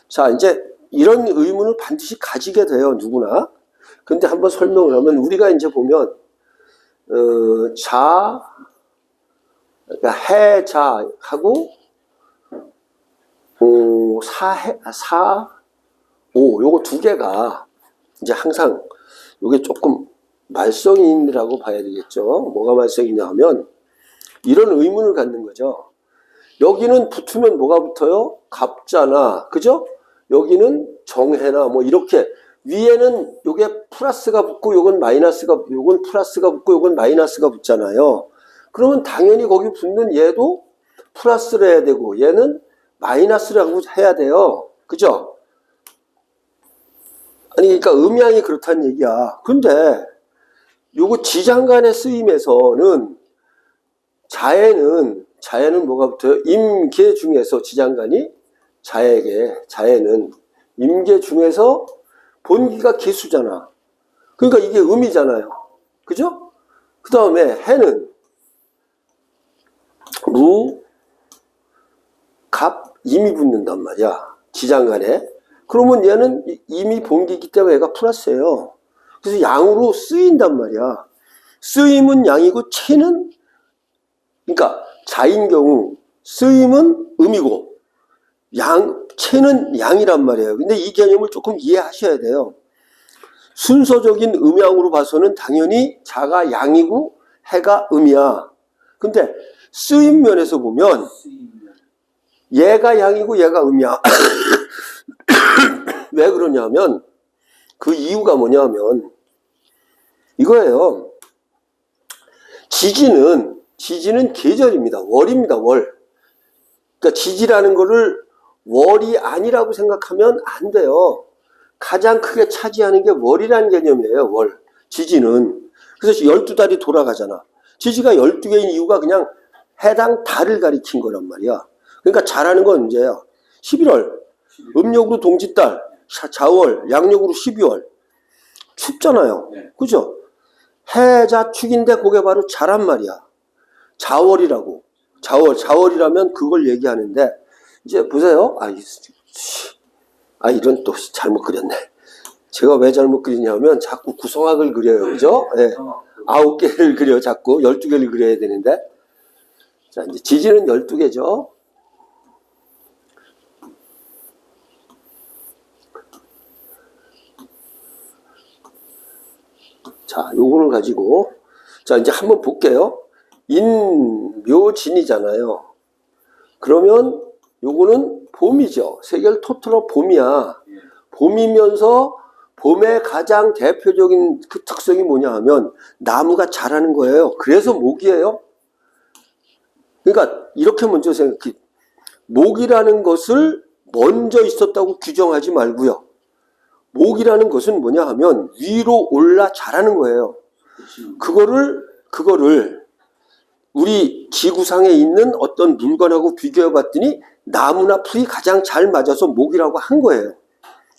자, 이제 이런 의문을 반드시 가지게 돼요, 누구나. 근데 한번 설명을 하면, 우리가 이제 보면, 그러니까 해자하고, 요거 두 개가 이제 항상, 요게 조금 말썽이라고 봐야 되겠죠. 뭐가 말썽이냐 하면, 이런 의문을 갖는 거죠. 여기는 붙으면 뭐가 붙어요? 갑자나, 그죠? 여기는 정해나, 뭐 이렇게. 위에는 요게 플러스가 붙고, 요건 요건 플러스가 붙고, 요건 마이너스가 붙잖아요. 그러면 당연히 거기 붙는 얘도 플러스를 해야 되고, 얘는 마이너스라고 해야 돼요. 그죠? 아니, 그러니까 음양이 그렇다는 얘기야. 근데, 요거 지장간의 쓰임에서는, 자에는 뭐가 붙어요? 임계 중에서 지장간이 자에는 임계 중에서 본기가 기수잖아. 그러니까 이게 음이잖아요. 그죠? 그 다음에 해는 루, 갑, 임이 붙는단 말이야. 지장간에. 그러면 얘는 임이 본기이기 때문에 얘가 플러스예요. 그래서 양으로 쓰인단 말이야. 쓰임은 양이고 체는, 그러니까 자인 경우 쓰임은 음이고 체는 양이란 말이에요. 근데 이 개념을 조금 이해하셔야 돼요. 순서적인 음양으로 봐서는 당연히 자가 양이고 해가 음이야. 근데 쓰임 면에서 보면 얘가 양이고 얘가 음이야. 왜 그러냐면 그 이유가 뭐냐면 이거예요. 지지는 계절입니다. 월입니다. 월. 그러니까 지지라는 거를 월이 아니라고 생각하면 안 돼요. 가장 크게 차지하는 게 월이라는 개념이에요. 월. 지지는. 그래서 12달이 돌아가잖아. 지지가 12개인 이유가 그냥 해당 달을 가리킨 거란 말이야. 그러니까 잘하는 건 언제야? 11월. 음력으로 동짓달. 자월. 양력으로 12월. 춥잖아요. 그죠? 해자축인데 그게 바로 자란 말이야. 자월이라고. 자월이라면 그걸 얘기하는데, 이제 보세요. 이런 또 잘못 그렸네. 제가 왜 잘못 그리냐면 자꾸 구성학을 그려요. 그죠? 네. 9개를 그려, 자꾸. 12개를 그려야 되는데. 자, 이제 지지는 12개죠. 자, 요거를 가지고. 자, 이제 한번 볼게요. 인묘진이잖아요. 그러면 요거는 봄이죠. 세계를 토틀어 봄이야. 봄이면서 봄의 가장 대표적인 그 특성이 뭐냐 하면 나무가 자라는 거예요. 그래서 목이에요. 그러니까 이렇게 먼저 생각해. 목이라는 것을 먼저 있었다고 규정하지 말고요. 목이라는 것은 뭐냐 하면 위로 올라 자라는 거예요. 그거를 우리 지구상에 있는 어떤 물건하고 비교해 봤더니 나무나 풀이 가장 잘 맞아서 목이라고 한 거예요.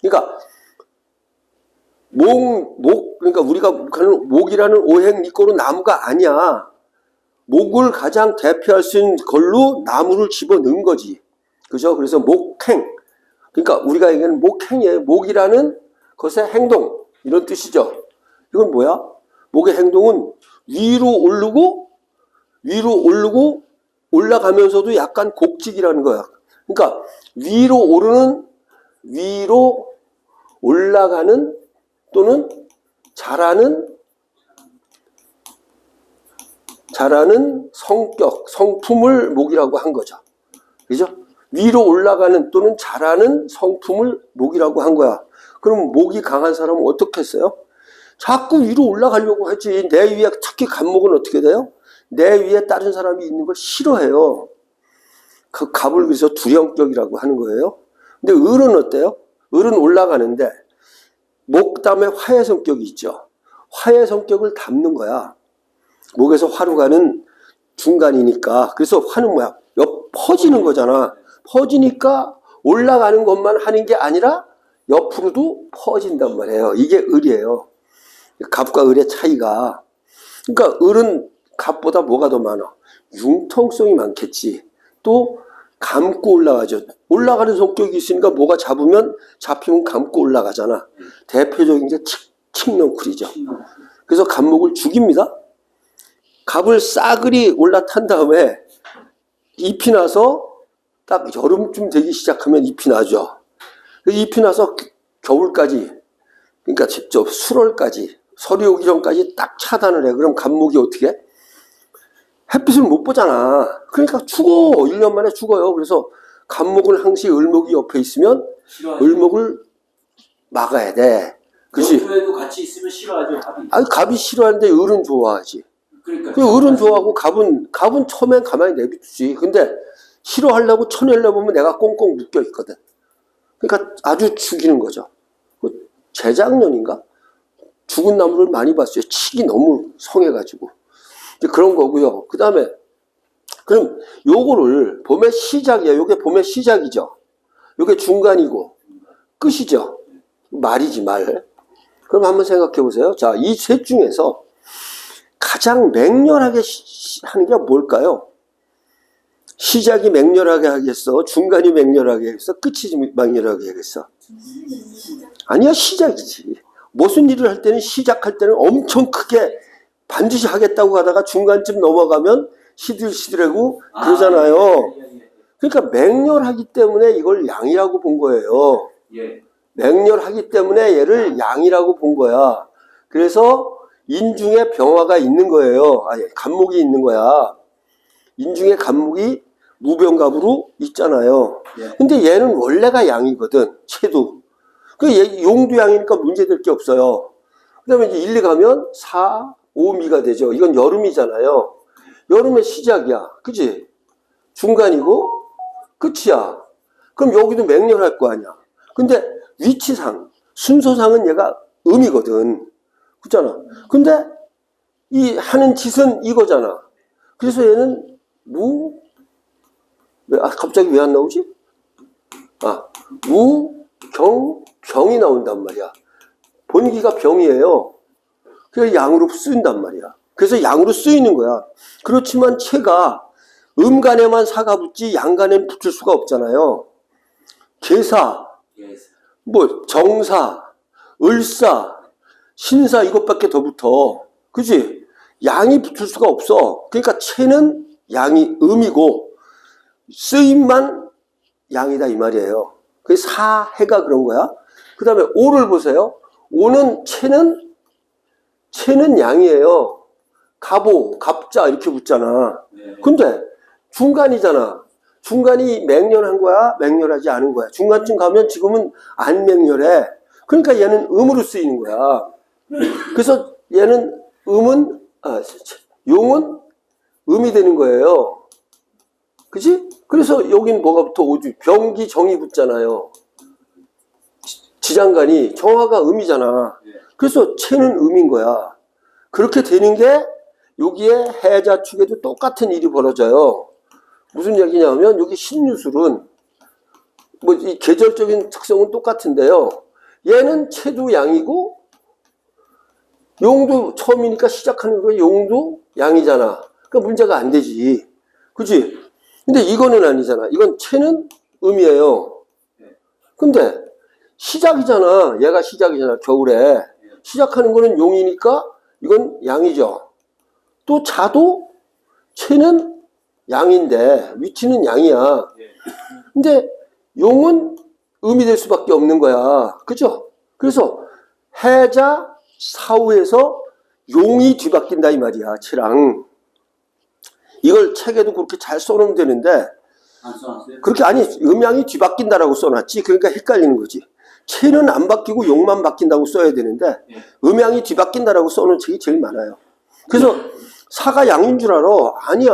그러니까 그러니까 우리가 하는 목이라는 오행리꼬로 나무가 아니야. 목을 가장 대표할 수 있는 걸로 나무를 집어넣은 거지. 그죠? 그래서 목행. 그러니까 우리가 얘기하는 목행이에요. 목이라는 것의 행동. 이런 뜻이죠. 이건 뭐야? 목의 행동은 위로 오르고 올라가면서도 약간 곡직이라는 거야. 그러니까 위로 올라가는 또는 자라는 성격, 성품을 목이라고 한 거죠. 그죠? 위로 올라가는 또는 자라는 성품을 목이라고 한 거야. 그럼 목이 강한 사람은 어떻게 했어요? 자꾸 위로 올라가려고 하지. 내 위에 특히 갑목은 어떻게 돼요? 내 위에 다른 사람이 있는 걸 싫어해요. 그 갑을 그래서 두령격이라고 하는 거예요. 근데 을은 어때요? 을은 올라가는데 목 다음에 화의 성격이 있죠. 화의 성격을 담는 거야. 목에서 화로 가는 중간이니까. 그래서 화는 뭐야? 퍼지는 거잖아. 퍼지니까 올라가는 것만 하는 게 아니라 옆으로도 퍼진단 말이에요. 이게 을이에요. 갑과 을의 차이가. 그러니까 을은 갑보다 뭐가 더 많아? 융통성이 많겠지. 또 감고 올라가죠. 올라가는 성격이 있으니까 뭐가 잡히면 감고 올라가잖아. 대표적인 게 칡넝쿨이죠. 그래서 갑목을 죽입니다. 갑을 싸그리 올라탄 다음에 잎이 나서 딱 여름쯤 되기 시작하면 잎이 나죠. 잎이 나서 겨울까지, 그러니까 직접 수월까지, 설이 오기 전까지 딱 차단을 해. 그럼 갑목이 어떻게 해? 햇빛을 못 보잖아. 그러니까 죽어. 1년 만에 죽어요. 그래서 갑목은 항시 을목이 옆에 있으면 싫어하죠. 을목을 막아야 돼. 그렇지? 연초에도 같이 있으면 싫어하죠, 갑이. 아니, 갑이 싫어하는데 을은 좋아하지. 그러니까 그 을은 좋아하고 갑은 처음엔 가만히 내비두지. 근데 싫어하려고 쳐내려보면 내가 꽁꽁 묶여 있거든. 그러니까 아주 죽이는 거죠. 재작년인가? 죽은 나무를 많이 봤어요. 칡이 너무 성해가지고. 그런 거고요. 그 다음에 그럼 요거를 봄의 시작이야. 요게 봄의 시작이죠. 요게 중간이고 끝이죠. 말이지 말. 그럼 한번 생각해 보세요. 자, 이 셋 중에서 가장 맹렬하게 하는 게 뭘까요? 시작이 맹렬하게 하겠어? 중간이 맹렬하게 하겠어? 끝이 맹렬하게 하겠어? 아니야, 시작이지. 무슨 일을 할 때는 시작할 때는 엄청 크게 반드시 하겠다고 하다가 중간쯤 넘어가면 시들시들하고 그러잖아요. 그러니까 맹렬하기 때문에 이걸 양이라고 본 거예요. 맹렬하기 때문에 얘를 양이라고 본 거야. 그래서 인중에 병화가 있는 거예요. 아니, 갑목이 있는 거야. 인중에 갑목이 무병갑으로 있잖아요. 근데 얘는 원래가 양이거든. 채도. 얘 용도 양이니까 문제될 게 없어요. 그 다음에 이제 1, 2 가면 4, 5, 미가 되죠. 이건 여름이잖아요. 여름의 시작이야. 그치? 중간이고 끝이야. 그럼 여기도 맹렬할 거 아니야. 근데 위치상, 순서상은 얘가 음이거든. 그렇잖아. 근데 이 하는 짓은 이거잖아. 그래서 얘는 갑자기 왜 안 나오지? 병이 나온단 말이야. 본기가 병이에요. 그래서 양으로 쓰인단 말이야. 그래서 양으로 쓰이는 거야. 그렇지만 채가 음간에만 사가 붙지 양간에는 붙을 수가 없잖아요. 계사, 정사, 을사, 신사 이것밖에 더 붙어. 그치? 양이 붙을 수가 없어. 그러니까 채는 양이 음이고 쓰임만 양이다 이 말이에요. 그게 사해가 그런 거야. 그 다음에 오를 보세요. 오는 채는 양이에요. 갑오, 갑자 이렇게 붙잖아. 근데 중간이잖아. 중간이 맹렬한 거야? 맹렬하지 않은 거야? 중간쯤 가면 지금은 안 맹렬해. 그러니까 얘는 음으로 쓰이는 거야. 그래서 얘는 용은 음이 되는 거예요. 그치? 그래서 여긴 뭐가 붙어? 오주. 병기 정이 붙잖아요. 지장간이 정화가 음이잖아. 그래서 채는 음인 거야. 그렇게 되는 게 여기에 해자축에도 똑같은 일이 벌어져요. 무슨 얘기냐면 여기 신유술은 뭐 이 계절적인 특성은 똑같은데요. 얘는 채도 양이고 용도 처음이니까 시작하는 거 용도 양이잖아. 그러니까 문제가 안 되지. 그치? 근데 이거는 아니잖아. 이건 채는 음이에요. 근데 시작이잖아. 얘가 시작이잖아. 겨울에. 시작하는 거는 용이니까 이건 양이죠. 또 자도 채는 양인데 위치는 양이야. 근데 용은 음이 될 수밖에 없는 거야. 그죠? 그래서 해자 사후에서 용이 뒤바뀐다 이 말이야. 채랑. 이걸 책에도 그렇게 잘 써놓으면 되는데 안 써놨어요? 그렇게 아니 음양이 뒤바뀐다라고 써놨지. 그러니까 헷갈리는 거지. 채는 안 바뀌고 용만 바뀐다고 써야 되는데 음양이 뒤바뀐다라고 써놓은 책이 제일 많아요. 그래서 사가 양인 줄 알아. 아니야.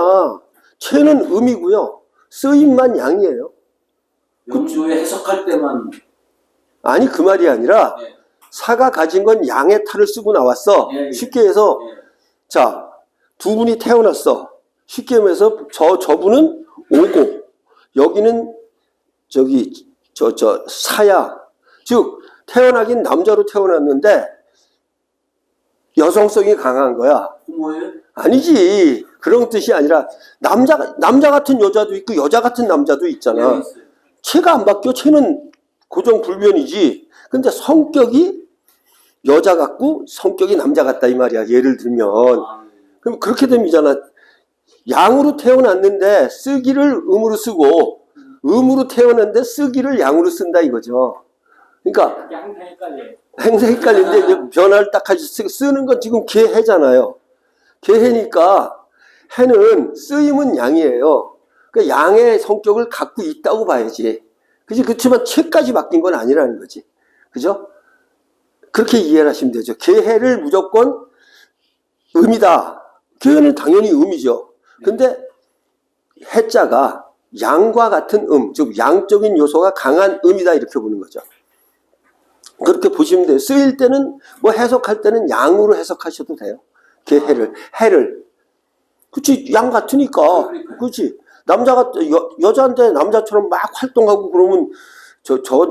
채는 음이고요. 쓰임만 양이에요. 영조에 해석할 때만. 아니 그 말이 아니라 사가 가진 건 양의 탈을 쓰고 나왔어. 쉽게 해서 자, 두 분이 태어났어. 쉽게 말해서 저분은 오고 여기는 사야. 즉 태어나긴 남자로 태어났는데 여성성이 강한 거야. 호모예요? 아니지. 그런 뜻이 아니라 남자 같은 여자도 있고 여자 같은 남자도 있잖아. 체가 안 바뀌어. 체는 고정 불변이지. 근데 성격이 여자 같고 성격이 남자 같다 이 말이야. 예를 들면. 그럼 그렇게 되면잖아. 양으로 태어났는데 쓰기를 음으로 쓰고 음으로 태어났는데 쓰기를 양으로 쓴다 이거죠. 그러니까 행사 헷갈리는데 이제 변화를 딱 하지. 쓰는 건 지금 개해잖아요. 개해니까 해는 쓰임은 양이에요. 그러니까 양의 성격을 갖고 있다고 봐야지. 그지? 그렇지만 체까지 바뀐 건 아니라는 거지. 그죠? 그렇게 이해를 하시면 되죠. 개해를 무조건 음이다. 개해는 당연히 음이죠. 근데 해자가 양과 같은 즉 양적인 요소가 강한 음이다 이렇게 보는 거죠. 그렇게 보시면 돼요. 쓰일 때는 뭐 해석할 때는 양으로 해석하셔도 돼요. 개해를 해를. 그치, 양 같으니까. 그치. 여자인데 남자처럼 막 활동하고 그러면 저건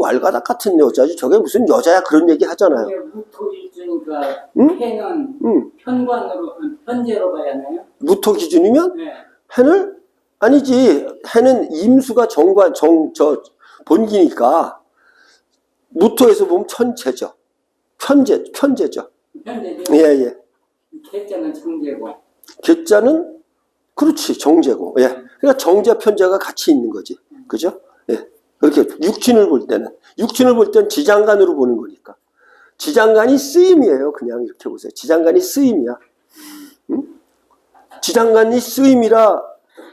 왈가닥 같은 여자지. 저게 무슨 여자야 그런 얘기 하잖아요. 무토 기준이니까 응? 해는 현재로 봐야 하나요? 무토 기준이면 네. 해를 아니지. 해는 임수가 본기니까 무토에서 보면 천재죠. 편재죠. 현재죠. 예. 개자는 정제고. 개자는 그렇지 정제고. 예. 그러니까 정제 편제가 같이 있는 거지. 그죠? 예. 그렇게 육친을 볼 때는 지장간으로 보는 거니까. 지장간이 쓰임이에요. 그냥 이렇게 보세요. 지장간이 쓰임이야. 응? 지장간이 쓰임이라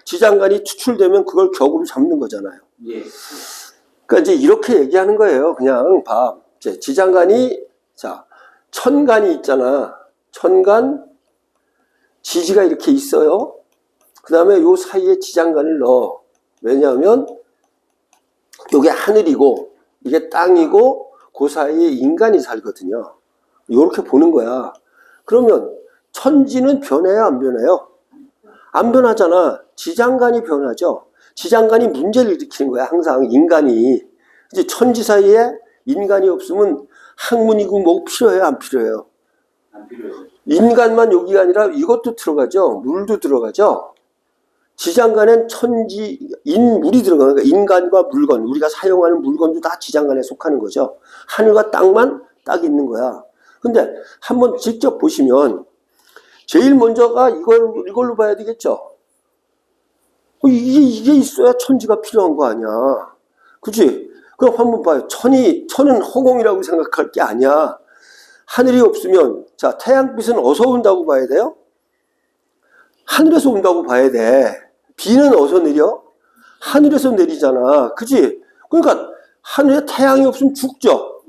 지장간이 추출되면 그걸 격으로 잡는 거잖아요. 예. 그러니까 이제 이렇게 얘기하는 거예요. 그냥 봐. 이제 지장간이 천간이 있잖아. 천간 지지가 이렇게 있어요. 그 다음에 요 사이에 지장간을 넣어. 왜냐하면 요게 하늘이고 이게 땅이고 그 사이에 인간이 살거든요. 요렇게 보는 거야. 그러면 천지는 변해요, 안 변해요? 안 변하잖아. 지장간이 변하죠. 지장간이 문제를 일으키는 거야. 항상 인간이. 이제 천지 사이에 인간이 없으면 학문이고 뭐 필요해요, 안 필요해요? 안 필요해요. 인간만 여기가 아니라 이것도 들어가죠. 물도 들어가죠. 지장간엔 물이 들어가는 거예요. 인간과 물건, 우리가 사용하는 물건도 다 지장간에 속하는 거죠. 하늘과 땅만 딱 있는 거야. 근데 한번 직접 보시면 제일 먼저가 이걸로 봐야 되겠죠. 이게 있어야 천지가 필요한 거 아니야. 그치? 그럼 한번 봐요. 천은 허공이라고 생각할 게 아니야. 하늘이 없으면, 태양빛은 어디서 온다고 봐야 돼요? 하늘에서 온다고 봐야 돼. 비는 어디서 내려? 하늘에서 내리잖아. 그치? 그러니까 하늘에 태양이 없으면 죽죠.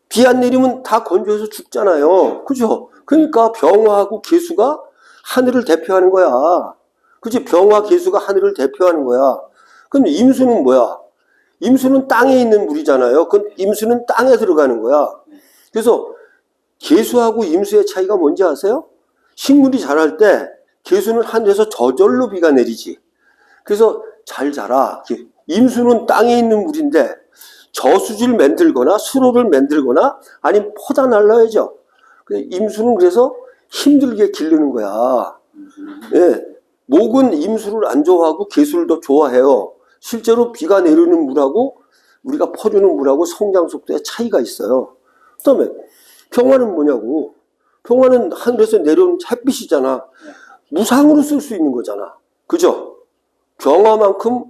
비 안 내리면 다 건조해서 죽잖아요. 그죠? 그러니까 병화하고 개수가 하늘을 대표하는 거야. 그치? 병화, 개수가 하늘을 대표하는 거야. 그럼 임수는 뭐야? 임수는 땅에 있는 물이잖아요. 그럼 임수는 땅에 들어가는 거야. 그래서 개수하고 임수의 차이가 뭔지 아세요? 식물이 자랄 때 개수는 하늘에서 저절로 비가 내리지. 그래서 잘 자라. 임수는 땅에 있는 물인데 저수지를 만들거나 수로를 만들거나 아니면 퍼다 날라야죠. 임수는 그래서 힘들게 기르는 거야. 예. 목은 임수를 안 좋아하고 개수를 더 좋아해요. 실제로 비가 내리는 물하고 우리가 퍼주는 물하고 성장 속도에 차이가 있어요. 그 다음에 평화는 뭐냐고. 평화는 하늘에서 내려오는 햇빛이잖아. 무상으로 쓸 수 있는 거잖아. 그죠? 병화만큼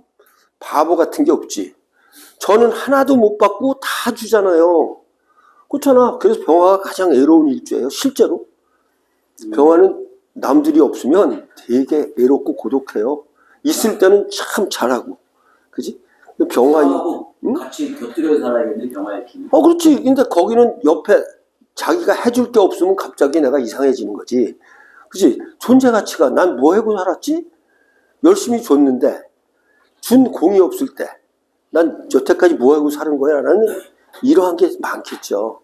바보 같은 게 없지. 저는 하나도 못 받고 다 주잖아요. 그렇잖아. 그래서 병화가 가장 애로운 일주예요. 실제로. 병화는 남들이 없으면 되게 외롭고 고독해요. 있을 때는 참 잘하고. 그지? 병화하고 같이 곁들여 살아야겠네, 병화의 힘. 그렇지. 근데 거기는 옆에 자기가 해줄 게 없으면 갑자기 내가 이상해지는 거지. 그지? 존재 가치가 난 뭐 하고 살았지? 열심히 줬는데 준 공이 없을 때 난 여태까지 뭐 하고 사는 거야? 라는 이러한 게 많겠죠.